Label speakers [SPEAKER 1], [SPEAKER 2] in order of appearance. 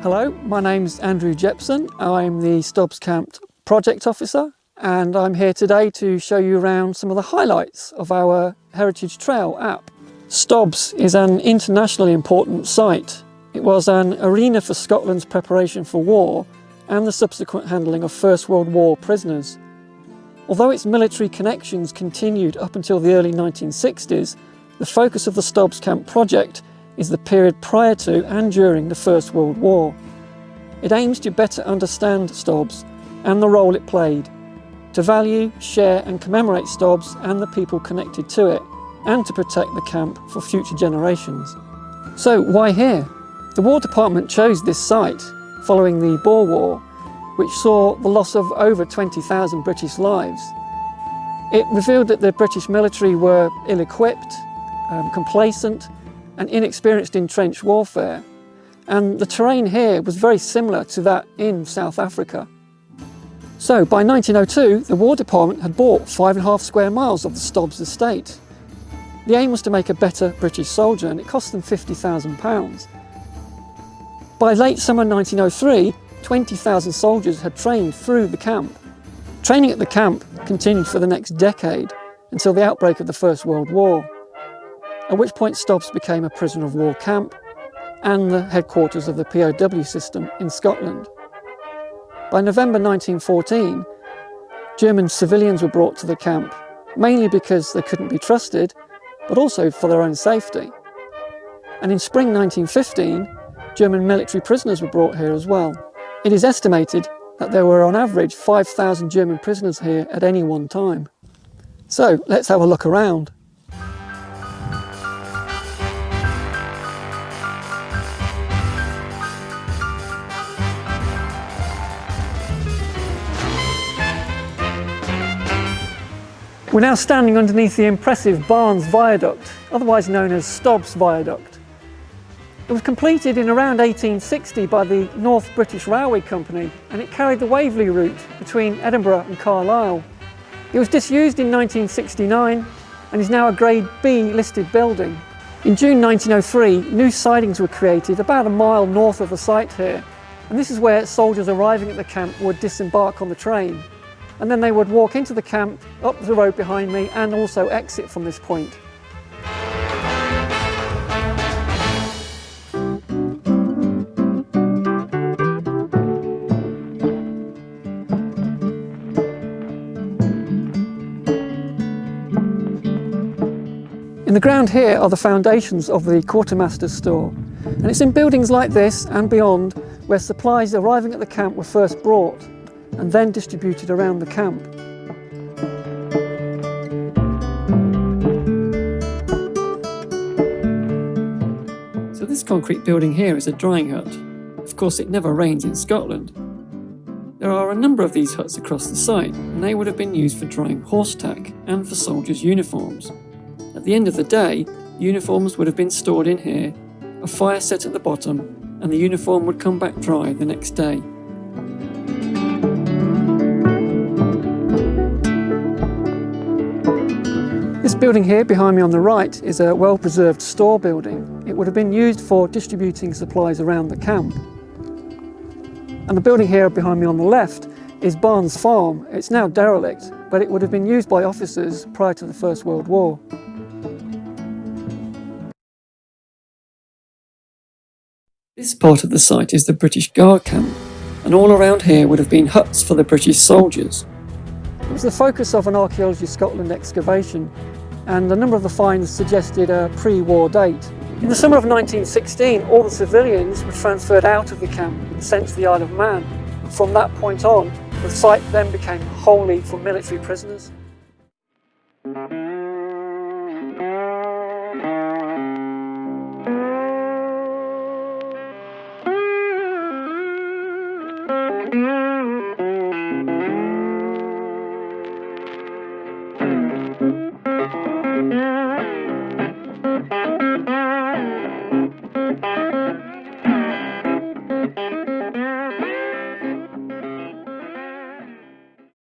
[SPEAKER 1] Hello, my name's Andrew Jepson. I'm the Stobs Camp Project Officer, and I'm here today to show you around some of the highlights of our Heritage Trail app. Stobs is an internationally important site. It was an arena for Scotland's preparation for war and the subsequent handling of First World War prisoners. Although its military connections continued up until the early 1960s, the focus of the Stobs Camp Project is the period prior to and during the First World War. It aims to better understand Stobs and the role it played, to value, share and commemorate Stobs and the people connected to it, and to protect the camp for future generations. So why here? The War Department chose this site following the Boer War, which saw the loss of over 20,000 British lives. It revealed that the British military were ill-equipped, complacent and inexperienced in trench warfare, and the terrain here was very similar to that in South Africa. So by 1902 the War Department had bought 5.5 square miles of the Stobs estate. The aim was to make a better British soldier, and it cost them £50,000. By late summer 1903, 20,000 soldiers had trained through the camp. Training at the camp continued for the next decade until the outbreak of the First World War, at which point Stobs became a prisoner of war camp and the headquarters of the POW system in Scotland. By November 1914, German civilians were brought to the camp, mainly because they couldn't be trusted, but also for their own safety. And in spring 1915, German military prisoners were brought here as well. It is estimated that there were on average 5,000 German prisoners here at any one time. So let's have a look around. We're now standing underneath the impressive Barnes Viaduct, otherwise known as Stobs Viaduct. It was completed in around 1860 by the North British Railway Company, and it carried the Waverley route between Edinburgh and Carlisle. It was disused in 1969 and is now a Grade B listed building. In June 1903, new sidings were created about a mile north of the site here, and this is where soldiers arriving at the camp would disembark on the train. And then they would walk into the camp, up the road behind me, and also exit from this point. In the ground here are the foundations of the quartermaster's store, and it's in buildings like this and beyond where supplies arriving at the camp were first brought and then distributed around the camp. So this concrete building here is a drying hut. Of course, it never rains in Scotland. There are a number of these huts across the site, and they would have been used for drying horse tack and for soldiers' uniforms. At the end of the day, uniforms would have been stored in here, a fire set at the bottom, and the uniform would come back dry the next day. This building here behind me on the right is a well-preserved store building. It would have been used for distributing supplies around the camp. And the building here behind me on the left is Barnes Farm. It's now derelict, but it would have been used by officers prior to the First World War. This part of the site is the British Guard camp, and all around here would have been huts for the British soldiers. It was the focus of an Archaeology Scotland excavation, and a number of the finds suggested a pre-war date. In the summer of 1916, all the civilians were transferred out of the camp and sent to the Isle of Man. And from that point on, the site then became wholly for military prisoners.